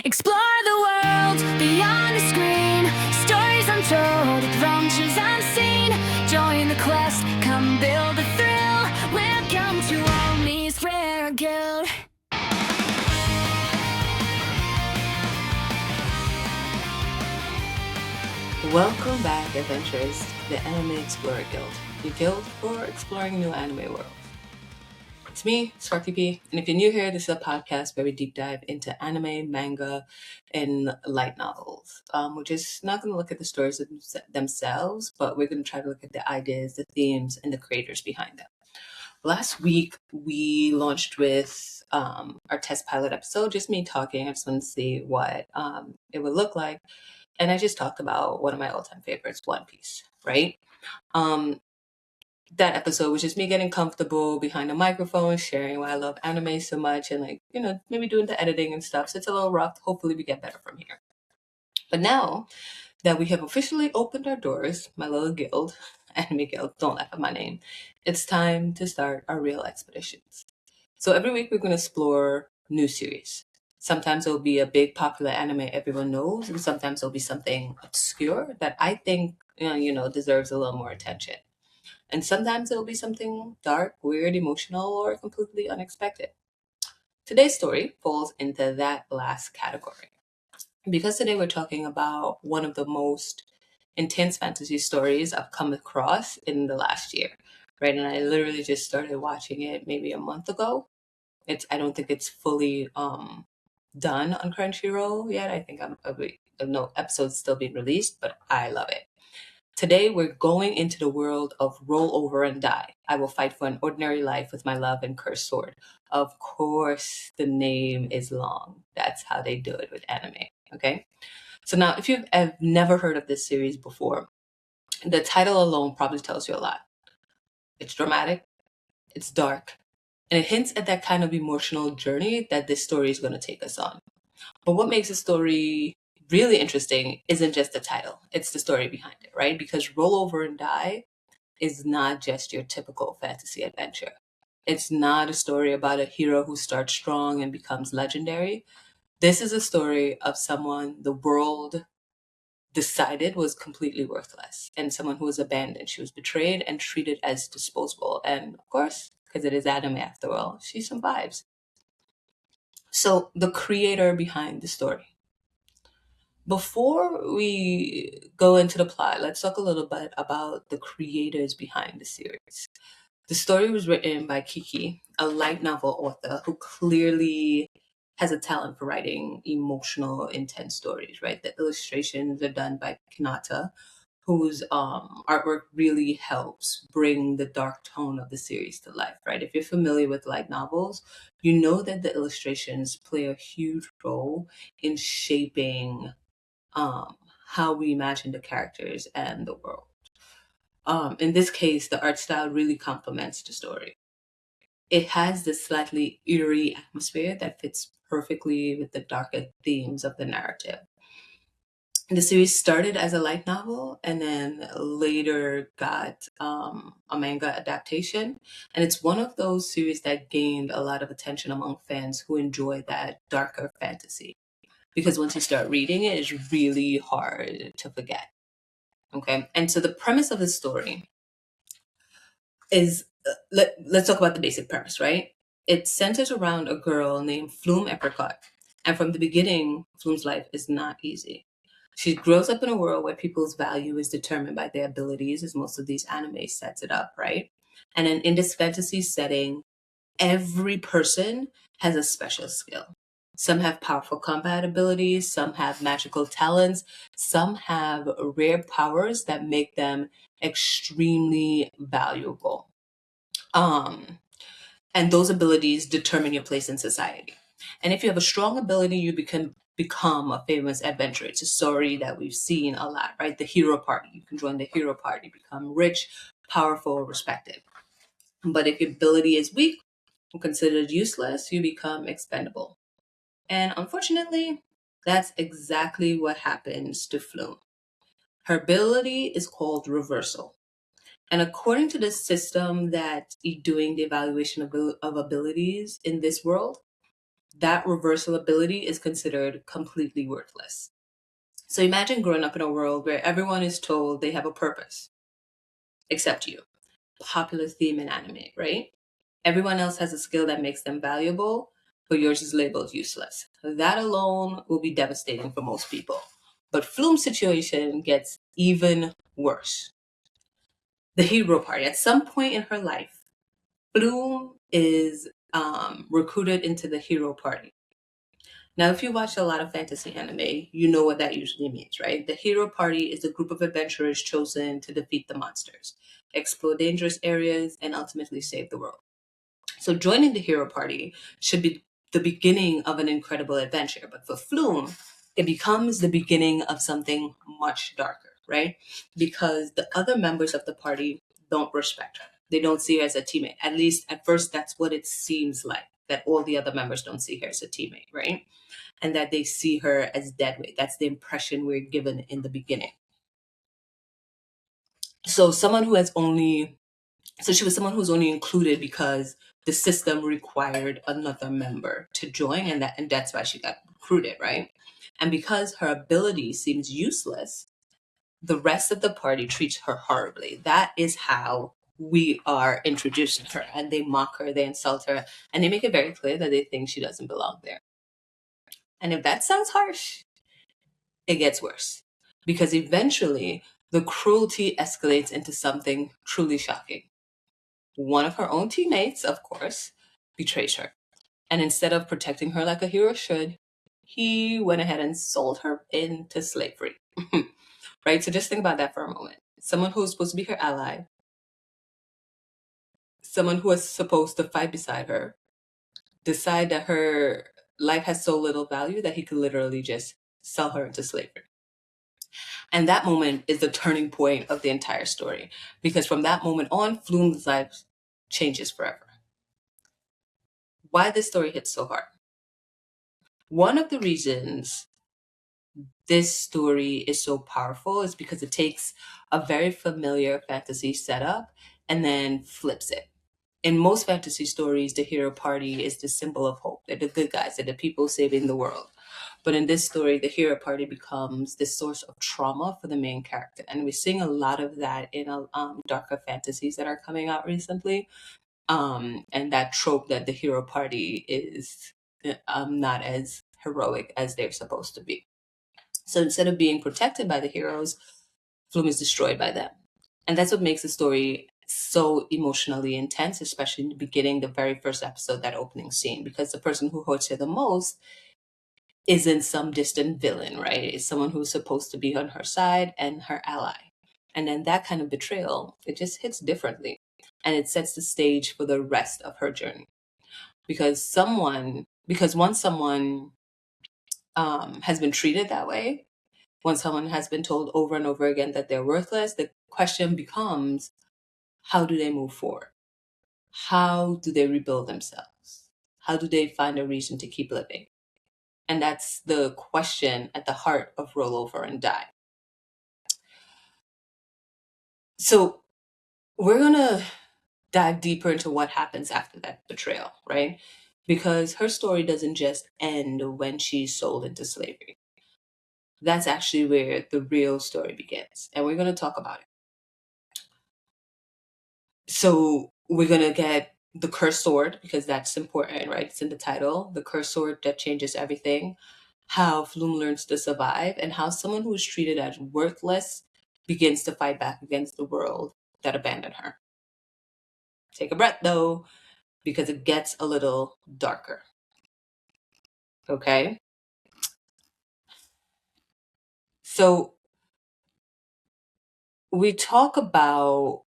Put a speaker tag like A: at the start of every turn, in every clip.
A: Explore the world beyond the screen. Stories untold, adventures unseen. Join the quest, come build a thrill. Welcome to Omni's Rare Guild.
B: Welcome back, adventurers, to the Anime Explorer Guild, your guild for exploring new anime worlds. It's me, Sparky P, and if you're new here, this is a podcast where we deep dive into anime, manga, and light novels. We're just not going to look at the stories themselves, but we're going to try to look at the ideas, the themes, and the creators behind them. Last week, we launched with our test pilot episode, just me talking. I just wanted to see what it would look like. And I just talked about one of my all-time favorites, One Piece, right? That episode was just me getting comfortable behind the microphone, sharing why I love anime so much, and maybe doing the editing and stuff. So it's a little rough. Hopefully we get better from here. But now that we have officially opened our doors, my little guild, anime guild, don't laugh at my name, it's time to start our real expeditions. So every week we're going to explore new series. Sometimes it'll be a big popular anime everyone knows, and sometimes it'll be something obscure that I think deserves a little more attention. And sometimes it'll be something dark, weird, emotional, or completely unexpected. Today's story falls into that last category. Because today we're talking about one of the most intense fantasy stories I've come across in the last year, right? And I literally just started watching it maybe a month ago. I don't think it's fully done on Crunchyroll yet. I think no episodes still being released, but I love it. Today, we're going into the world of Roll Over and Die. I will fight for an ordinary life with my love and cursed sword. Of course, the name is long. That's how they do it with anime, okay? So now, if you've never heard of this series before, the title alone probably tells you a lot. It's dramatic, it's dark, and it hints at that kind of emotional journey that this story is going to take us on. But what makes the story really interesting isn't just the title, it's the story behind it, right? Because Roll Over and Die is not just your typical fantasy adventure. It's not a story about a hero who starts strong and becomes legendary. This is a story of someone the world decided was completely worthless and someone who was abandoned. She was betrayed and treated as disposable. And of course, because it is anime after all, she survives. So, the creator behind the story. Before we go into the plot, let's talk a little bit about the creators behind the series. The story was written by Kiki, a light novel author who clearly has a talent for writing emotional, intense stories, right? The illustrations are done by Kanata, whose artwork really helps bring the dark tone of the series to life, right? If you're familiar with light novels, you know that the illustrations play a huge role in shaping how we imagine the characters and the world. In this case, the art style really complements the story. It has this slightly eerie atmosphere that fits perfectly with the darker themes of the narrative. The series started as a light novel and then later got a manga adaptation. And it's one of those series that gained a lot of attention among fans who enjoy that darker fantasy. Because once you start reading it, it's really hard to forget. Okay. And so the premise of the story is let's talk about the basic premise, right? It centers around a girl named Flume Apricot. And from the beginning, Flume's life is not easy. She grows up in a world where people's value is determined by their abilities, as most of these anime sets it up, right? And then in this fantasy setting, every person has a special skill. Some have powerful combat abilities, some have magical talents, some have rare powers that make them extremely valuable. Um, and those abilities determine your place in society. And if you have a strong ability, you become a famous adventurer. It's a story that we've seen a lot, right? The hero party. You can join the hero party, become rich, powerful, respected. But if your ability is weak or considered useless, you become expendable. And unfortunately, that's exactly what happens to Flume. Her ability is called reversal. And according to the system that is doing the evaluation of abilities in this world, that reversal ability is considered completely worthless. So imagine growing up in a world where everyone is told they have a purpose, except you. Popular theme in anime, right? Everyone else has a skill that makes them valuable, but yours is labeled useless. That alone will be devastating for most people. But Flume's situation gets even worse. The hero party. At some point in her life, Flume is recruited into the hero party. Now, if you watch a lot of fantasy anime, you know what that usually means, right? The hero party is a group of adventurers chosen to defeat the monsters, explore dangerous areas, and ultimately save the world. So joining the hero party should be the beginning of an incredible adventure. But for Flume, it becomes the beginning of something much darker, right? Because the other members of the party don't respect her. They don't see her as a teammate. At least at first, that's what it seems like, that all the other members don't see her as a teammate, right? And that they see her as deadweight. That's the impression we're given in the beginning. So someone who has only So she was someone who was only included because the system required another member to join, and that's why she got recruited, right? And because her ability seems useless, the rest of the party treats her horribly. That is how we are introduced to her, and they mock her, they insult her, and they make it very clear that they think she doesn't belong there. And if that sounds harsh, it gets worse because eventually the cruelty escalates into something truly shocking. One of her own teammates, of course, betrays her. And instead of protecting her like a hero should, he went ahead and sold her into slavery. Right? So just think about that for a moment. Someone who was supposed to be her ally, someone who was supposed to fight beside her, decide that her life has so little value that he could literally just sell her into slavery. And that moment is the turning point of the entire story. Because from that moment on, Flume's life changes forever. Why this story hits so hard? One of the reasons this story is so powerful is because it takes a very familiar fantasy setup and then flips it. In most fantasy stories, the hero party is the symbol of hope. They're the good guys, they're the people saving the world. But in this story, the hero party becomes this source of trauma for the main character. And we're seeing a lot of that in darker fantasies that are coming out recently. And that trope that the hero party is not as heroic as they're supposed to be. So instead of being protected by the heroes, Flume is destroyed by them. And that's what makes the story so emotionally intense, especially in the beginning, the very first episode, that opening scene, because the person who hurts her the most isn't some distant villain, right? It's someone who's supposed to be on her side and her ally. And then that kind of betrayal, it just hits differently. And it sets the stage for the rest of her journey. Because once someone has been treated that way, when someone has been told over and over again that they're worthless, the question becomes, how do they move forward? How do they rebuild themselves? How do they find a reason to keep living? And that's the question at the heart of Roll Over and Die. So we're going to dive deeper into what happens after that betrayal, right? Because her story doesn't just end when she's sold into slavery. That's actually where the real story begins. And we're going to talk about it. So we're going to get the cursed sword, because that's important, right? It's in the title. The cursed sword that changes everything. How Flume learns to survive, and how someone who is treated as worthless begins to fight back against the world that abandoned her. Take a breath though, because it gets a little darker. Okay? So we talk about,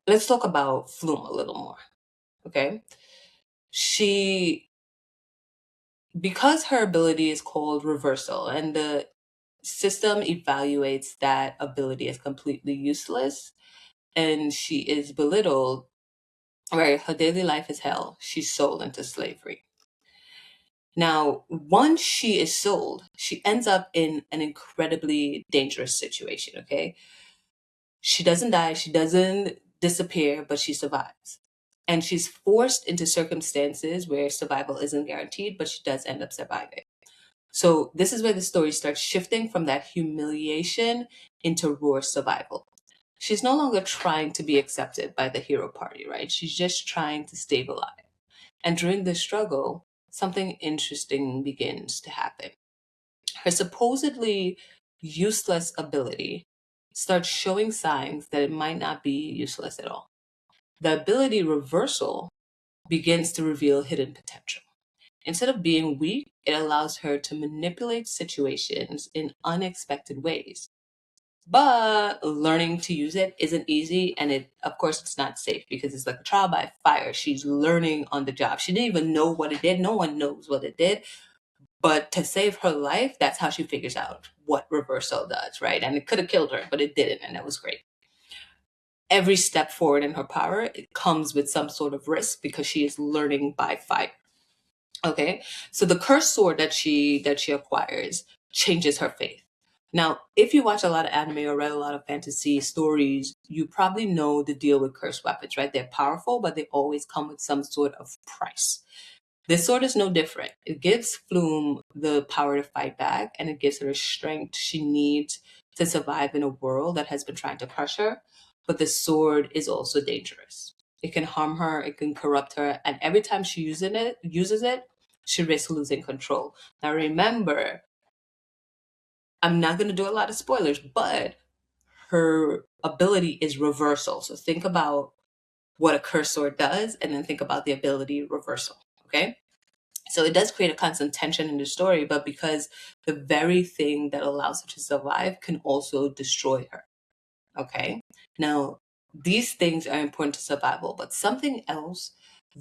B: let's talk about Flume a little more. Okay? Because her ability is called reversal, and the system evaluates that ability as completely useless, and she is belittled, right? Her daily life is hell. She's sold into slavery. Now, once she is sold, she ends up in an incredibly dangerous situation, okay? She doesn't die, she doesn't disappear, but she survives. And she's forced into circumstances where survival isn't guaranteed, but she does end up surviving. So this is where the story starts shifting from that humiliation into raw survival. She's no longer trying to be accepted by the hero party, right? She's just trying to stay alive. And during this struggle, something interesting begins to happen. Her supposedly useless ability starts showing signs that it might not be useless at all. The ability reversal begins to reveal hidden potential. Instead of being weak, it allows her to manipulate situations in unexpected ways. But learning to use it isn't easy, and of course, it's not safe because it's like a trial by fire. She's learning on the job. She didn't even know what it did. No one knows what it did. But to save her life, that's how she figures out what reversal does, right? And it could have killed her, but it didn't, and that was great. Every step forward in her power, it comes with some sort of risk because she is learning by fire. Okay, so the cursed sword that she acquires changes her faith. Now, if you watch a lot of anime or read a lot of fantasy stories, you probably know the deal with cursed weapons, right? They're powerful, but they always come with some sort of price. This sword is no different. It gives Flume the power to fight back, and it gives her the strength she needs to survive in a world that has been trying to crush her. But the sword is also dangerous. It can harm her, it can corrupt her, and every time she uses it, she risks losing control. Now remember, I'm not going to do a lot of spoilers, but her ability is reversal. So think about what a cursed sword does, and then think about the ability reversal. Okay? So it does create a constant tension in the story, but because the very thing that allows her to survive can also destroy her. Okay. Now, these things are important to survival, but something else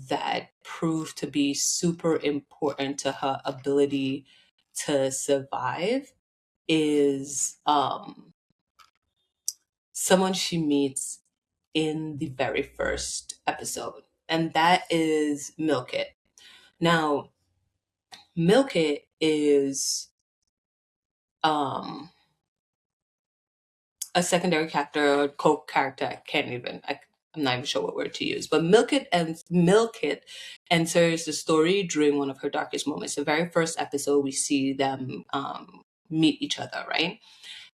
B: that proved to be super important to her ability to survive is someone she meets in the very first episode, and that is Milk It. Now, Milk It is um a secondary character or co-character. I'm not even sure what word to use. But Milk It enters the story during one of her darkest moments. The very first episode, we see them meet each other, right?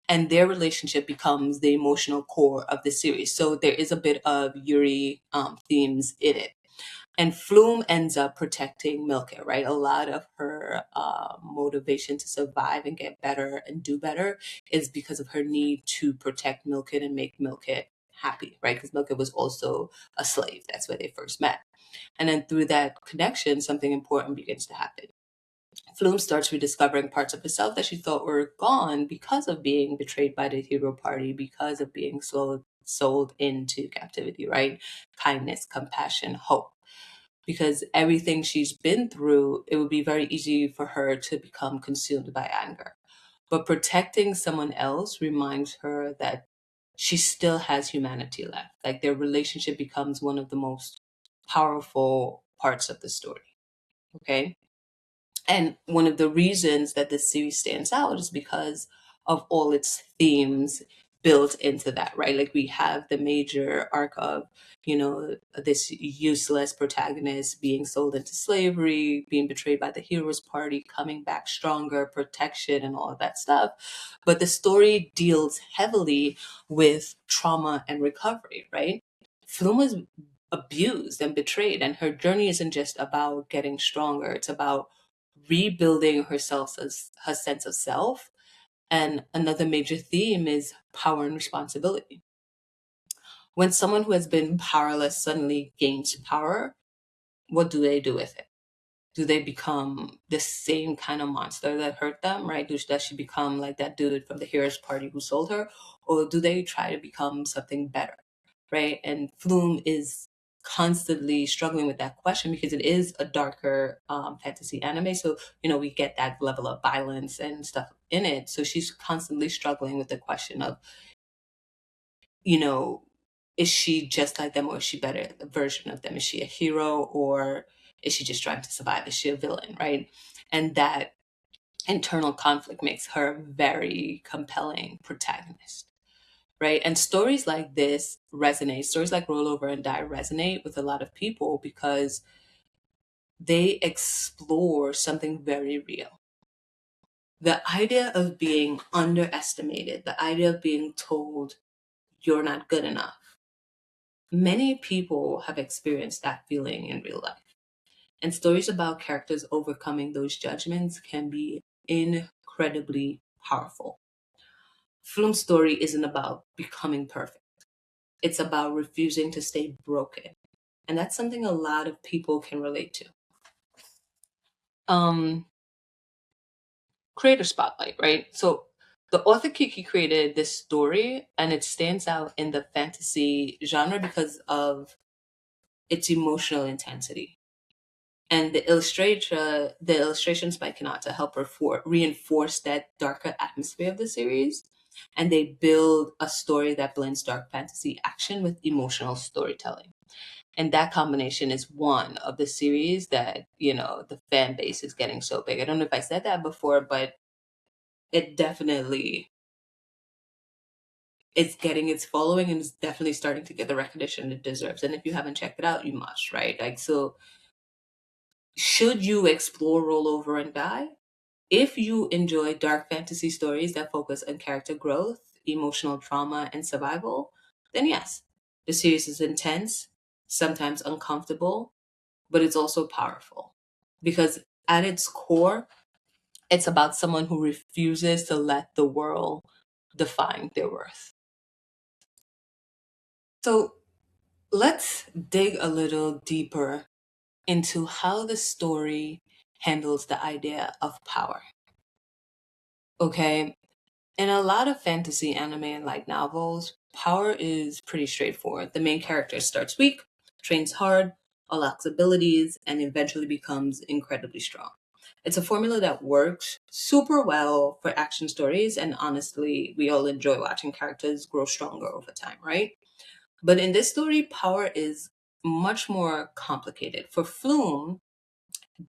B: And their relationship becomes the emotional core of the series. So there is a bit of Yuri themes in it. And Flume ends up protecting Milkit, right? A lot of her motivation to survive and get better and do better is because of her need to protect Milkit and make Milkit happy, right? Because Milkit was also a slave. That's where they first met. And then through that connection, something important begins to happen. Flume starts rediscovering parts of herself that she thought were gone because of being betrayed by the hero party, because of being sold into captivity, right? Kindness, compassion, hope, because everything she's been through, it would be very easy for her to become consumed by anger. But protecting someone else reminds her that she still has humanity left. Like their relationship becomes one of the most powerful parts of the story. Okay. And one of the reasons that this series stands out is because of all its themes built into that, right? Like we have the major arc of, this useless protagonist being sold into slavery, being betrayed by the hero's party, coming back stronger, protection, and all of that stuff. But the story deals heavily with trauma and recovery, right? Flume was abused and betrayed, and her journey isn't just about getting stronger, it's about rebuilding herself as her sense of self. And another major theme is power and responsibility. When someone who has been powerless suddenly gains power, what do they do with it? Do they become the same kind of monster that hurt them, right? Does she become like that dude from the hero's party who sold her? Or do they try to become something better, right? And Flume is constantly struggling with that question because it is a darker fantasy anime. So, we get that level of violence and stuff in it. So she's constantly struggling with the question of, you know, is she just like them or is she better a version of them? Is she a hero or is she just trying to survive? Is she a villain, right? And that internal conflict makes her a very compelling protagonist. right? And stories like this resonate. Stories like Roll Over and Die resonate with a lot of people because they explore something very real. The idea of being underestimated, the idea of being told you're not good enough. Many people have experienced that feeling in real life. And stories about characters overcoming those judgments can be incredibly powerful. Flume's story isn't about becoming perfect. It's about refusing to stay broken. And that's something a lot of people can relate to. Um, Creator spotlight, right? So the author Kiki created this story and it stands out in the fantasy genre because of its emotional intensity. And the illustrations by Kanata help reinforce that darker atmosphere of the series. And they build a story that blends dark fantasy action with emotional storytelling. And that combination is one of the series that, the fan base is getting so big. I don't know if I said that before, but it definitely it's getting its following and it's definitely starting to get the recognition it deserves. And if you haven't checked it out, you must, right? Like, so should you explore Roll Over and Die? If you enjoy dark fantasy stories that focus on character growth, emotional trauma, and survival, then yes, the series is intense, sometimes uncomfortable, but it's also powerful. Because at its core, it's about someone who refuses to let the world define their worth. So let's dig a little deeper into how the story handles the idea of power. Okay, in a lot of fantasy, anime, and light novels, power is pretty straightforward. The main character starts weak, trains hard, unlocks abilities, and eventually becomes incredibly strong. It's a formula that works super well for action stories, and honestly, we all enjoy watching characters grow stronger over time, right? But in this story, power is much more complicated. For Flume,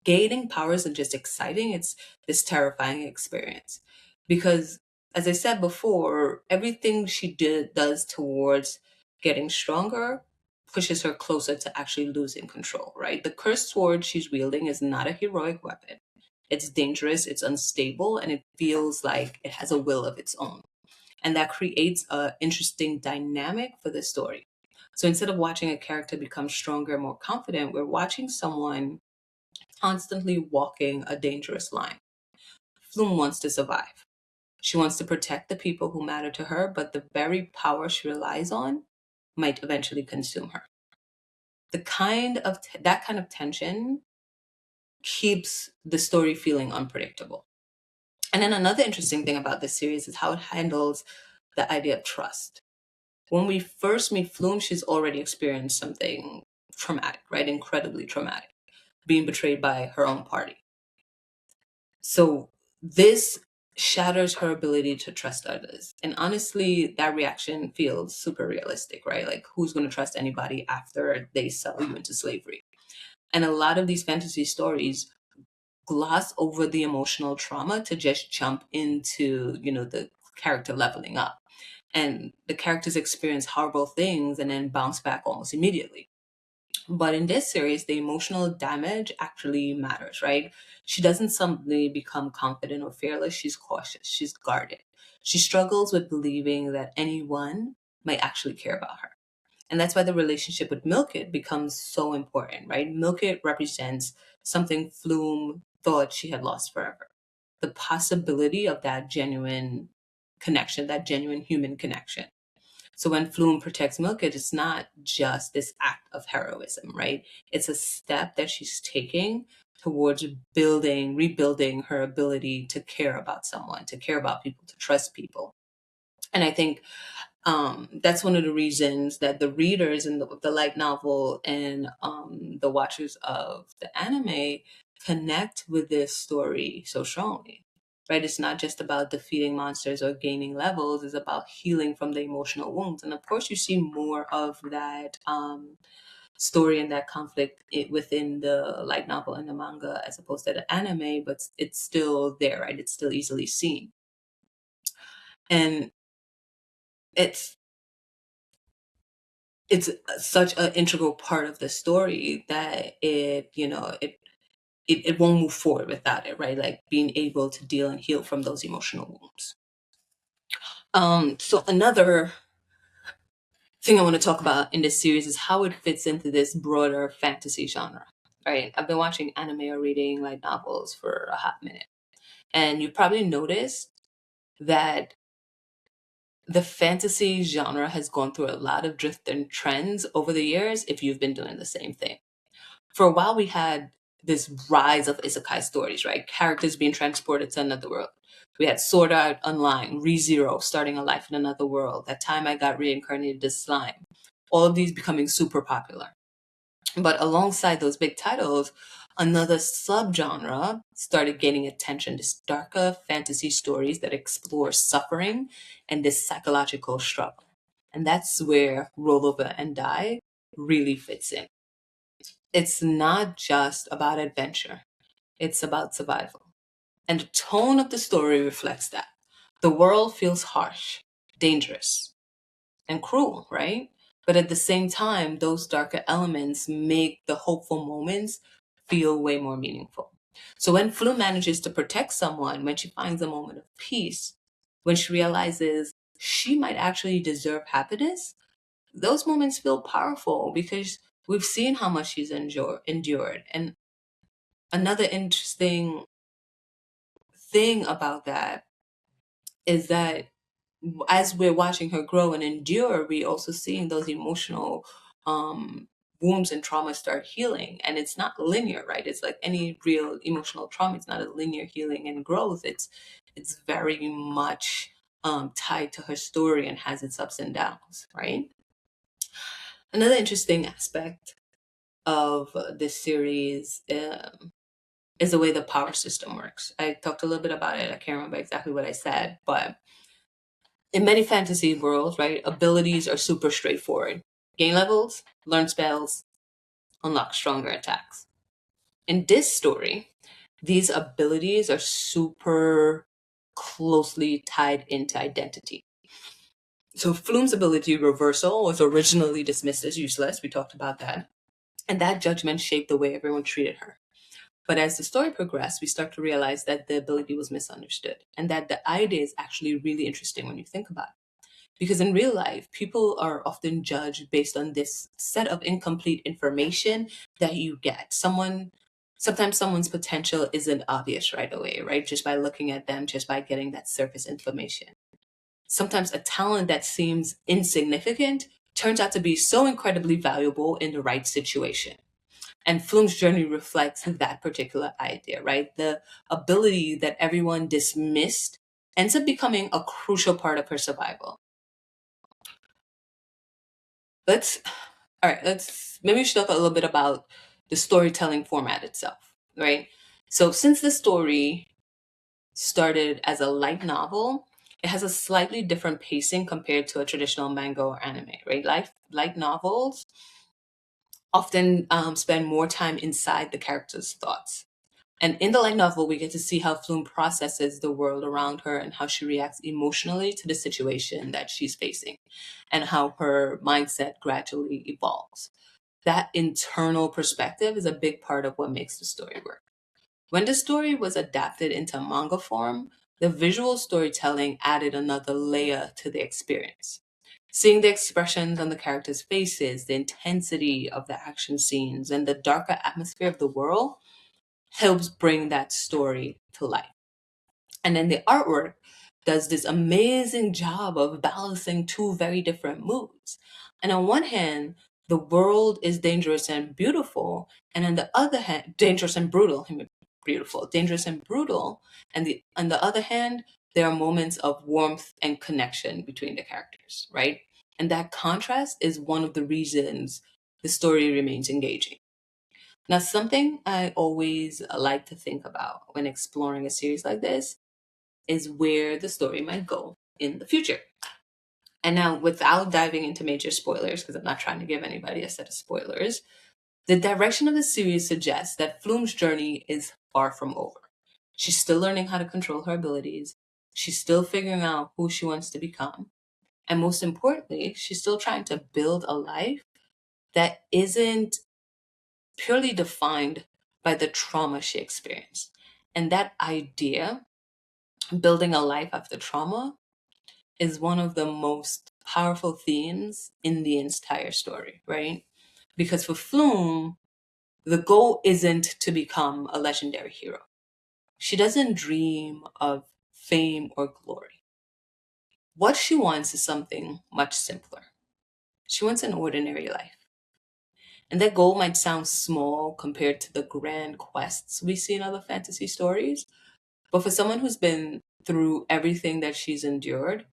B: gaining power isn't just exciting, it's this terrifying experience. Because, as I said before, everything she does towards getting stronger pushes her closer to actually losing control, right? The cursed sword she's wielding is not a heroic weapon. It's dangerous, it's unstable, and it feels like it has a will of its own. And that creates a interesting dynamic for the story. So instead of watching a character become stronger, more confident, we're watching someone constantly walking a dangerous line. Flume wants to survive. She wants to protect the people who matter to her, but the very power she relies on might eventually consume her. That kind of tension keeps the story feeling unpredictable. And then another interesting thing about this series is how it handles the idea of trust. When we first meet Flume, she's already experienced something traumatic, right? Incredibly traumatic, being betrayed by her own party. So this shatters her ability to trust others. And honestly, that reaction feels super realistic, right? Like, who's going to trust anybody after they sell you into slavery? And a lot of these fantasy stories gloss over the emotional trauma to just jump into, the character leveling up. And the characters experience horrible things and then bounce back almost immediately. But in this series, the emotional damage actually matters, right? She doesn't suddenly become confident or fearless. She's cautious. She's guarded. She struggles with believing that anyone might actually care about her. And that's why the relationship with Milkit becomes so important, right? Milkit represents something Flume thought she had lost forever. The possibility of that genuine connection, that genuine human connection. So when Flume protects Milkit, it's not just this act of heroism, right? It's a step that she's taking towards rebuilding her ability to care about someone, to care about people, to trust people. And I think that's one of the reasons that the readers in the light novel and the watchers of the anime connect with this story so strongly. Right? It's not just about defeating monsters or gaining levels, it's about healing from the emotional wounds. And of course, you see more of that story and that conflict within the light novel and the manga as opposed to the anime, but it's still there, right? It's still easily seen. And it's it's such an integral part of the story that it won't move forward without it, right? Like being able to deal and heal from those emotional wounds. So another thing I want to talk about in this series is how it fits into this broader fantasy genre, right? I've been watching anime or reading light novels for a hot minute, and you probably noticed that the fantasy genre has gone through a lot of drift and trends over the years if you've been doing the same thing. For a while, we had this rise of isekai stories, right? Characters being transported to another world. We had Sword Art Online, ReZero starting a life in another world. That time I got reincarnated as slime. All of these becoming super popular. But alongside those big titles, another subgenre started gaining attention, this darker fantasy stories that explore suffering and this psychological struggle. And that's where Roll Over and Die really fits in. It's not just about adventure, it's about survival. And the tone of the story reflects that. The world feels harsh, dangerous, and cruel, right? But at the same time, those darker elements make the hopeful moments feel way more meaningful. So when Flu manages to protect someone, when she finds a moment of peace, when she realizes she might actually deserve happiness, those moments feel powerful because we've seen how much she's endured. And another interesting thing about that is that as we're watching her grow and endure, we also seeing those emotional um, wounds and trauma start healing. And it's not linear, right? It's like any real emotional trauma. It's not a linear healing and growth. It's very much tied to her story and has its ups and downs, right? Another interesting aspect of this series is the way the power system works. I talked a little bit about it. I can't remember exactly what I said, but in many fantasy worlds, right, abilities are super straightforward. Gain levels, learn spells, unlock stronger attacks. In this story, these abilities are super closely tied into identity. So Flume's ability reversal was originally dismissed as useless. We talked about that. And that judgment shaped the way everyone treated her. But as the story progressed, we start to realize that the ability was misunderstood and that the idea is actually really interesting when you think about it. Because in real life, people are often judged based on this set of incomplete information that you get. Sometimes someone's potential isn't obvious right away, right? Just by looking at them, just by getting that surface information. Sometimes a talent that seems insignificant turns out to be so incredibly valuable in the right situation. And Flume's journey reflects that particular idea, right? The ability that everyone dismissed ends up becoming a crucial part of her survival. Let's, all right, maybe we should talk a little bit about the storytelling format itself, right? So since the story started as a light novel, it has a slightly different pacing compared to a traditional manga or anime, right? Light novels often spend more time inside the character's thoughts. And in the light novel, we get to see how Flume processes the world around her and how she reacts emotionally to the situation that she's facing and how her mindset gradually evolves. That internal perspective is a big part of what makes the story work. When the story was adapted into manga form, the visual storytelling added another layer to the experience. Seeing the expressions on the characters' faces, the intensity of the action scenes, and the darker atmosphere of the world helps bring that story to life. And then the artwork does this amazing job of balancing two very different moods. And on one hand, the world is dangerous and beautiful, and on the other hand, dangerous and brutal. I mean, beautiful, dangerous and brutal. And on the other hand, there are moments of warmth and connection between the characters, right? And that contrast is one of the reasons the story remains engaging. Now, something I always like to think about when exploring a series like this is where the story might go in the future. And now, without diving into major spoilers, because I'm not trying to give anybody a set of spoilers, the direction of the series suggests that Flume's journey is far from over. She's still learning how to control her abilities, she's still figuring out who she wants to become, And most importantly, she's still trying to build a life that isn't purely defined by the trauma she experienced. And that idea, building a life after trauma, is one of the most powerful themes in the entire story, right? Because for Flume, the goal isn't to become a legendary hero. She doesn't dream of fame or glory. What she wants is something much simpler. She wants an ordinary life. And that goal might sound small compared to the grand quests we see in other fantasy stories, but for someone who's been through everything that she's endured,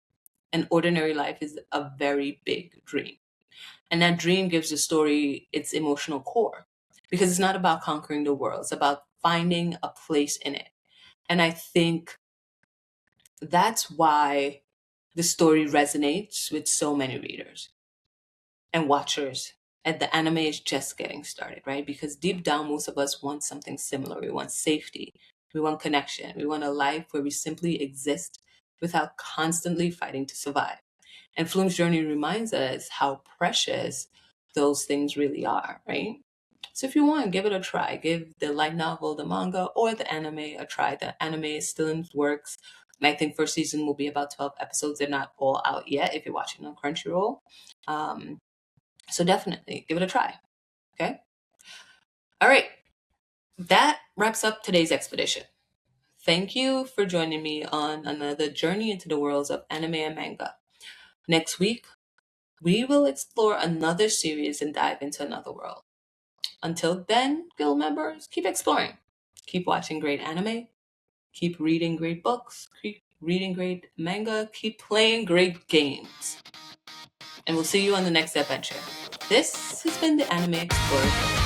B: an ordinary life is a very big dream. And that dream gives the story its emotional core because it's not about conquering the world, it's about finding a place in it. And I think that's why the story resonates with so many readers and watchers. And the anime is just getting started, right? Because deep down, most of us want something similar. We want safety, we want connection, we want a life where we simply exist without constantly fighting to survive. And Flume's journey reminds us how precious those things really are, right? So if you want, give it a try. Give the light novel, the manga, or the anime a try. The anime is still in works. And I think first season will be about 12 episodes. They're not all out yet if you're watching on Crunchyroll. Um, so definitely give it a try. Okay? All right. That wraps up today's expedition. Thank you for joining me on another journey into the worlds of anime and manga. Next week, we will explore another series and dive into another world. Until then, guild members, keep exploring. Keep watching great anime. Keep reading great books. Keep reading great manga. Keep playing great games. And we'll see you on the next adventure. This has been the Anime Explorer.